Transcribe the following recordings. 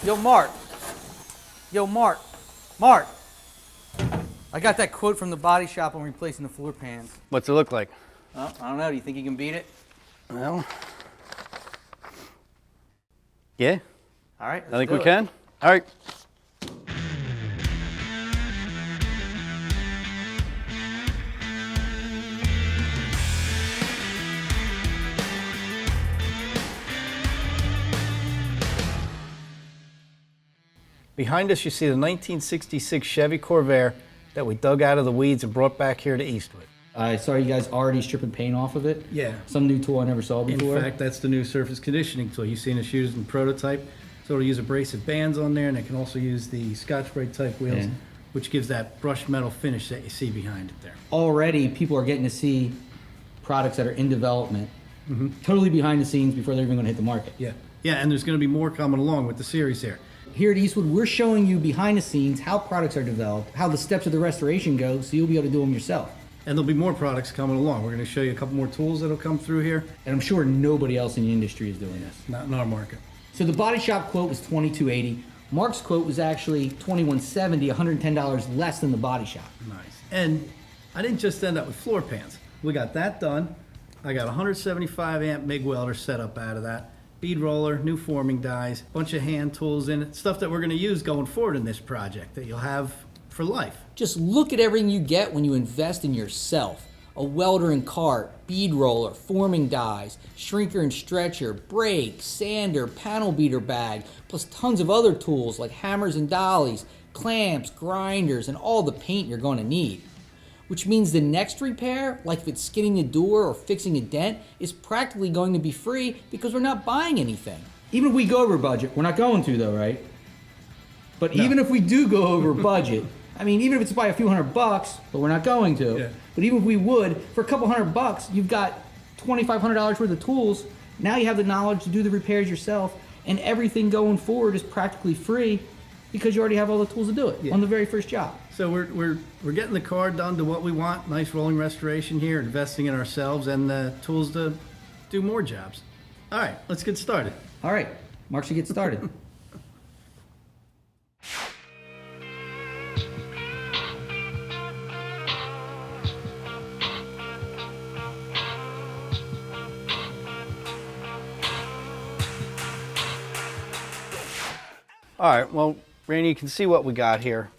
Yo, Mark. Yo, Mark. Mark. I got that quote from the body shop on replacing the floor pans. What's it look like? Oh, I don't know. Do you think you can beat it? Well, yeah. All right. I think we can. All right. Behind us, you see the 1966 Chevy Corvair that we dug out of the weeds and brought back here to Eastwood. I saw you guys already stripping paint off of it. Yeah. Some new tool I never saw before. In fact, that's the new surface conditioning tool. You've seen us use in prototype. So it'll use abrasive bands on there, and it can also use the Scotch-Brite type wheels, which gives that brushed metal finish that you see behind it there. Already, people are getting to see products that are in development, totally behind the scenes before they're even going to hit the market. Yeah. Yeah, and there's going to be more coming along with the series here. Here at Eastwood, we're showing you behind the scenes how products are developed, how the steps of the restoration go, so you'll be able to do them yourself. And there'll be more products coming along. We're going to show you a couple more tools that'll come through here. And I'm sure nobody else in the industry is doing this. Not in our market. So the body shop quote was $22.80. Mark's quote was actually $21.70, $110 less than the body shop. Nice. And I didn't just end up with floor pans. We got that done. I got 175 amp MIG welder set up out of that. Bead roller, new forming dies, bunch of hand tools in it, stuff that we're going to use going forward in this project that you'll have for life. Just look at everything you get when you invest in yourself. A welder and cart, bead roller, forming dies, shrinker and stretcher, brake, sander, panel beater bag, plus tons of other tools like hammers and dollies, clamps, grinders, and all the paint you're going to need. Which means the next repair, like if it's skinning a door or fixing a dent, is practically going to be free because we're not buying anything. Even if we go over budget, we're not going to though, right? But No. even if we do go over budget, I mean, even if it's by a few $100, but we're not going to. Yeah. But even if we would, for a couple $100, you've got $2,500 worth of tools. Now you have the knowledge to do the repairs yourself, and everything going forward is practically free because you already have all the tools to do it on the very first job. So we're getting the car done to what we want. Nice rolling restoration here, investing in ourselves and the tools to do more jobs. All right, let's get started. All right, Mark should get started. All right, well, Randy, you can see what we got here.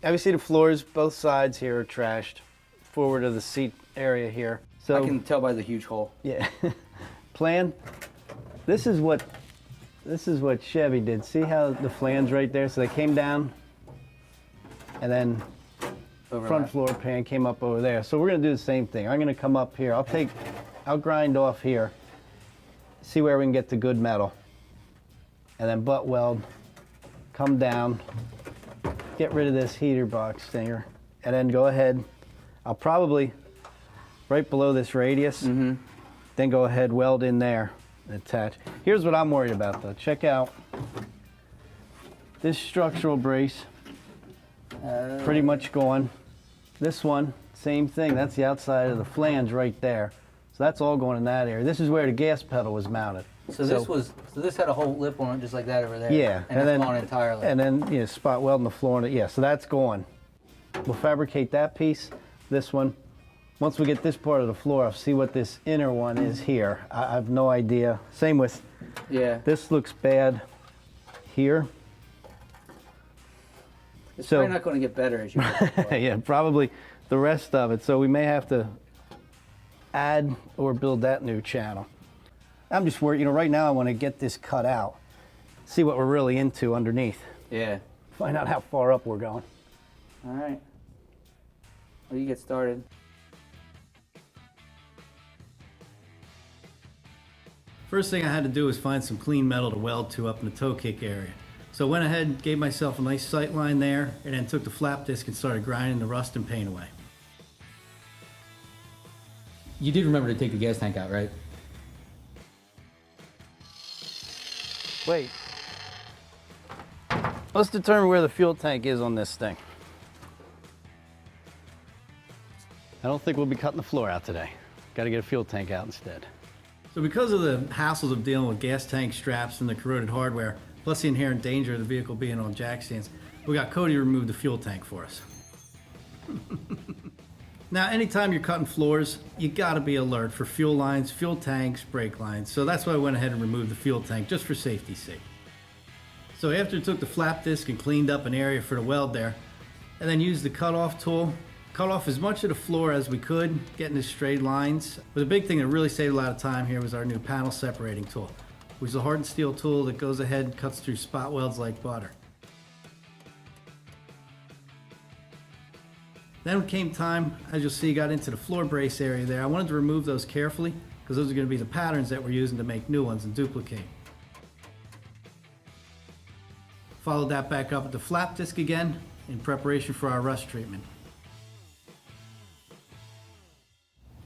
Obviously the floors, both sides here are trashed. Forward of the seat area here. So I can tell by the huge hole. yeah, plan. This is what Chevy did. See how the flange right there? So they came down, and then front floor pan came up over there. So we're gonna do the same thing. I'm gonna come up here. I'll grind off here. See where we can get the good metal, and then butt weld. Come down. Get rid of this heater box stinger, and then go ahead. I'll probably right below this radius. Then go ahead, weld in there, and attach. Here's what I'm worried about though. Check out this structural brace. Pretty much gone. This one, same thing. That's the outside of the flange right there. So that's all going in that area. This is where the gas pedal was mounted. So this had a whole lip on it just like that over there. Yeah, And it's gone entirely. And then spot welding the floor on it. Yeah, so that's going. We'll fabricate that piece. This one. Once we get this part of the floor, I'll see what this inner one is here. I have no idea. Same with. Yeah. This looks bad here. It's probably not going to get better as you go. Yeah, probably the rest of it. So we may have to add or build that new channel. I'm just worried, right now I want to get this cut out, see what we're really into underneath. Yeah. Find out how far up we're going. All right. Well, you get started. First thing I had to do was find some clean metal to weld to up in the toe kick area. So I went ahead and gave myself a nice sight line there, and then took the flap disc and started grinding the rust and paint away. You did remember to take the gas tank out, right? Wait. Let's determine where the fuel tank is on this thing. I don't think we'll be cutting the floor out today. Got to get a fuel tank out instead. So because of the hassles of dealing with gas tank straps and the corroded hardware, plus the inherent danger of the vehicle being on jack stands, we got Cody to remove the fuel tank for us. Now, anytime you're cutting floors, you gotta be alert for fuel lines, fuel tanks, brake lines. So that's why I went ahead and removed the fuel tank, just for safety's sake. So after I took the flap disc and cleaned up an area for the weld there, and then used the cutoff tool, cut off as much of the floor as we could, getting the straight lines. But the big thing that really saved a lot of time here was our new panel separating tool, which is a hardened steel tool that goes ahead and cuts through spot welds like butter. Then when it came time, as you'll see, got into the floor brace area there. I wanted to remove those carefully because those are going to be the patterns that we're using to make new ones and duplicate. Followed that back up with the flap disc again in preparation for our rust treatment.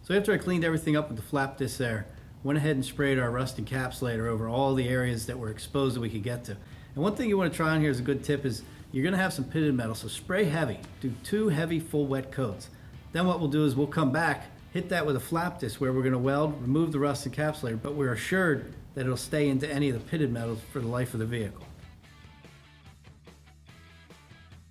So after I cleaned everything up with the flap disc there, went ahead and sprayed our rust encapsulator over all the areas that were exposed that we could get to. And one thing you want to try on here as a good tip is you're going to have some pitted metal, so spray heavy. Do 2 heavy full wet coats. Then what we'll do is we'll come back, hit that with a flap disc where we're going to weld, remove the rust encapsulator, but we're assured that it'll stay into any of the pitted metals for the life of the vehicle.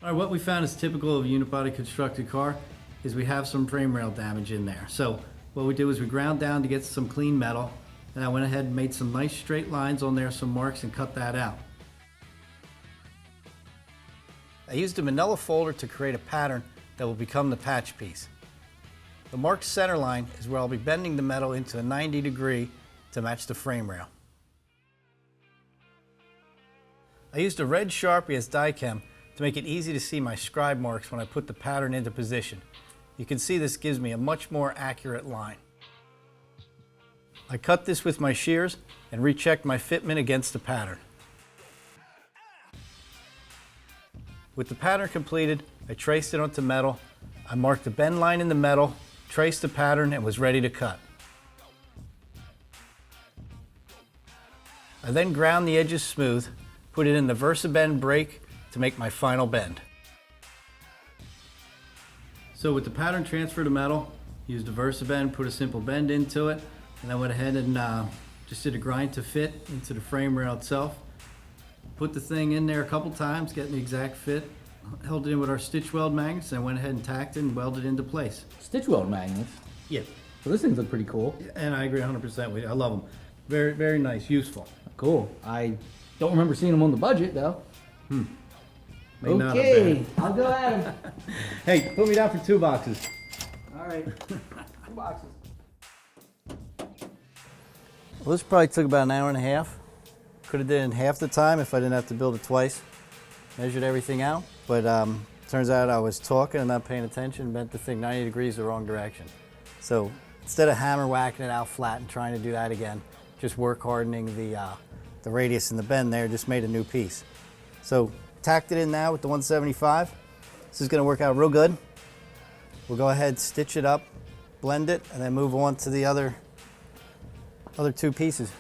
All right, what we found is typical of a unibody constructed car is we have some frame rail damage in there. So what we did was we ground down to get some clean metal, and I went ahead and made some nice straight lines on there, some marks, and cut that out. I used a manila folder to create a pattern that will become the patch piece. The marked center line is where I'll be bending the metal into a 90 degree to match the frame rail. I used a red Sharpie as die chem to make it easy to see my scribe marks when I put the pattern into position. You can see this gives me a much more accurate line. I cut this with my shears and rechecked my fitment against the pattern. With the pattern completed, I traced it onto metal. I marked the bend line in the metal, traced the pattern, and was ready to cut. I then ground the edges smooth, put it in the VersaBend brake to make my final bend. So with the pattern transfer to metal, used a VersaBend, put a simple bend into it, and I went ahead and just did a grind to fit into the frame rail itself. Put the thing in there a couple times, getting the exact fit. Held it in with our stitch weld magnets, and went ahead and tacked it and welded it into place. Stitch weld magnets. Yeah. So this things look pretty cool. And I agree 100% with you. I love them. Very, very nice, useful. Cool. I don't remember seeing them on the budget though. May not have Okay, been. I'll go at them. Hey, put me down for 2 boxes. All right, 2 boxes. Well, this probably took about an hour and a half. Could have did it in half the time if I didn't have to build it twice. Measured everything out, but turns out I was talking and not paying attention, bent the thing 90 degrees the wrong direction. So instead of hammer whacking it out flat and trying to do that again, just work hardening the radius and the bend there, just made a new piece. So tacked it in now with the 175. This is going to work out real good. We'll go ahead, stitch it up, blend it, and then move on to the other 2 pieces.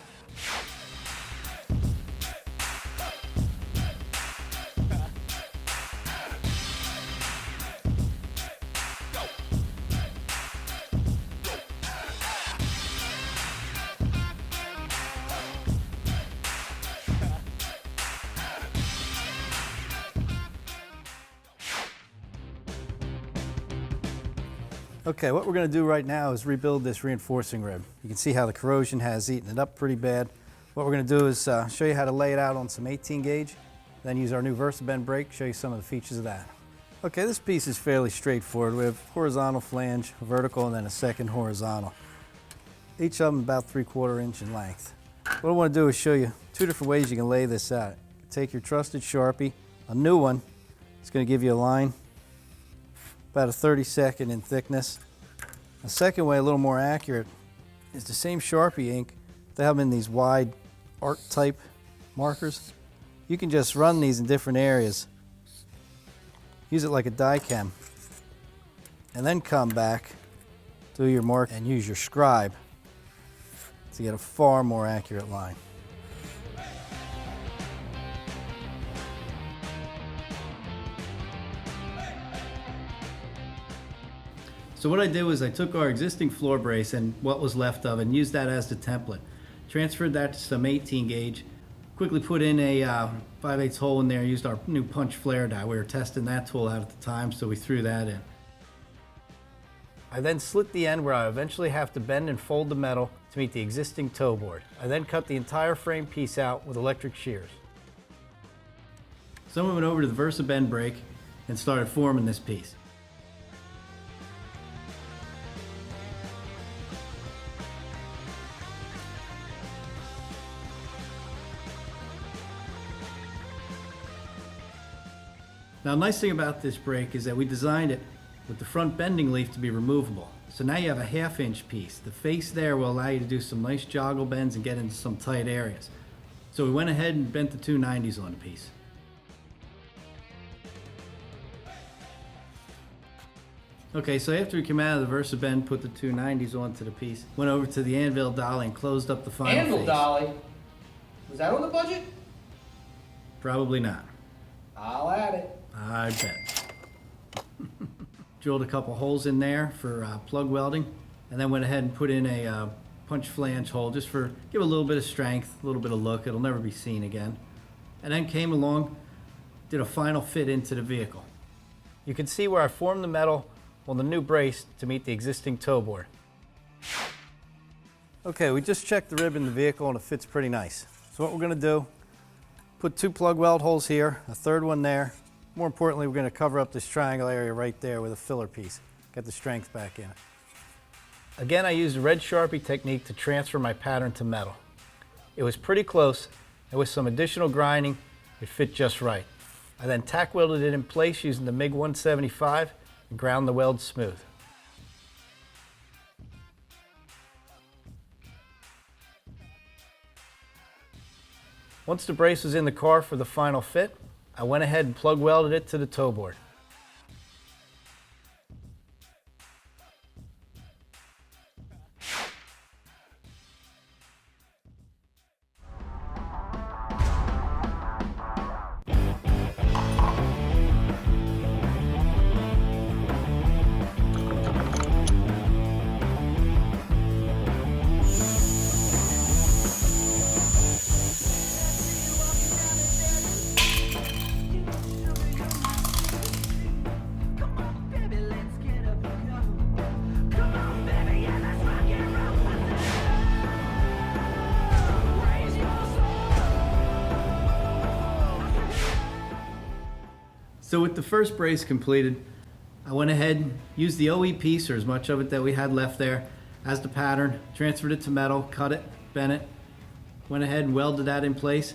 Okay, what we're going to do right now is rebuild this reinforcing rib. You can see how the corrosion has eaten it up pretty bad. What we're going to do is show you how to lay it out on some 18 gauge, then use our new VersaBend brake, show you some of the features of that. Okay, this piece is fairly straightforward. We have horizontal flange, vertical, and then a second horizontal. Each of them about 3/4 inch in length. What I want to do is show you 2 different ways you can lay this out. Take your trusted Sharpie, a new one. It's going to give you a line about a 32nd in thickness. The second way, a little more accurate, is the same Sharpie ink. They have them in these wide art type markers. You can just run these in different areas. Use it like a die chem. And then come back, do your mark, and use your scribe to get a far more accurate line. So what I did was I took our existing floor brace and what was left of it and used that as the template. Transferred that to some 18 gauge, Quickly put in a 5/8 hole in there, used our new punch flare die. We were testing that tool out at the time, so we threw that in. I then slit the end where I eventually have to bend and fold the metal to meet the existing toe board. I then cut the entire frame piece out with electric shears. So I went over to the VersaBend brake and started forming this piece. Now, the nice thing about this brake is that we designed it with the front bending leaf to be removable. So now you have a 1/2 inch piece. The face there will allow you to do some nice joggle bends and get into some tight areas. So we went ahead and bent the 290s on the piece. Okay, so after we came out of the VersaBend, put the 290s onto the piece, went over to the anvil dolly and closed up the final Anvil face. dolly? Was that on the budget? Probably not. I'll add it. I bet. Drilled a couple holes in there for plug welding, and then went ahead and put in a punch flange hole just for give a little bit of strength, a little bit of look. It'll never be seen again. And then came along, did a final fit into the vehicle. You can see where I formed the metal on the new brace to meet the existing toe board. Okay, we just checked the rib in the vehicle and it fits pretty nice. So what we're going to do, put 2 plug weld holes here, a 3rd one there. More importantly, we're going to cover up this triangle area right there with a filler piece. Get the strength back in it. Again, I used the red Sharpie technique to transfer my pattern to metal. It was pretty close, and with some additional grinding, it fit just right. I then tack welded it in place using the MIG 175 and ground the weld smooth. Once the brace was in the car for the final fit, I went ahead and plug welded it to the toe board. So with the first brace completed, I went ahead and used the OE piece, or as much of it that we had left there, as the pattern, transferred it to metal, cut it, bent it, went ahead and welded that in place,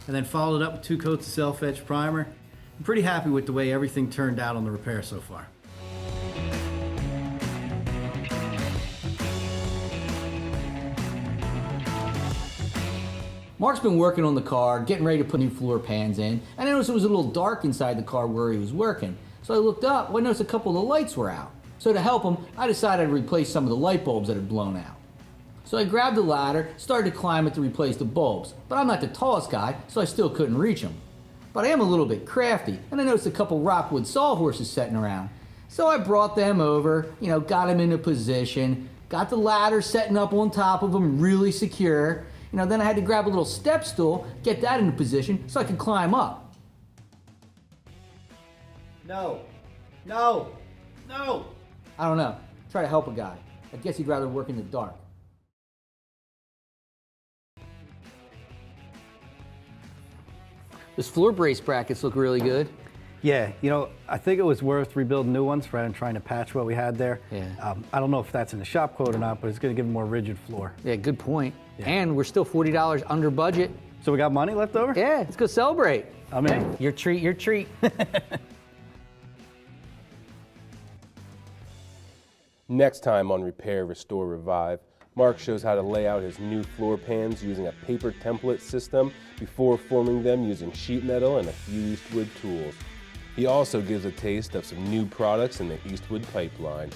and then followed up with 2 coats of self-etch primer. I'm pretty happy with the way everything turned out on the repair so far. Mark's been working on the car, getting ready to put new floor pans in, and I noticed it was a little dark inside the car where he was working. So I looked up, I noticed a couple of the lights were out. So to help him, I decided to replace some of the light bulbs that had blown out. So I grabbed the ladder, started to climb it to replace the bulbs, but I'm not the tallest guy, so I still couldn't reach them. But I am a little bit crafty, and I noticed a couple Rockwood sawhorses sitting around. So I brought them over, got them into position, got the ladder setting up on top of them really secure. Then I had to grab a little step stool, get that into position so I could climb up. No. I don't know. Try to help a guy. I guess he'd rather work in the dark. Those floor brace brackets look really good. Yeah, I think it was worth rebuilding new ones rather than trying to patch what we had there. Yeah. I don't know if that's in the shop quote or not, but it's going to give a more rigid floor. Yeah, good point. Yeah. And we're still $40 under budget. So we got money left over? Yeah, let's go celebrate. I'm in. Your treat, your treat. Next time on Repair, Restore, Revive, Mark shows how to lay out his new floor pans using a paper template system before forming them using sheet metal and a few Eastwood tools. He also gives a taste of some new products in the Eastwood pipeline.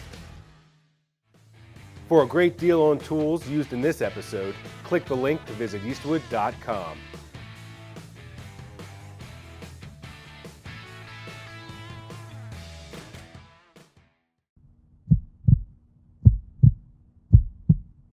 For a great deal on tools used in this episode, click the link to visit eastwood.com.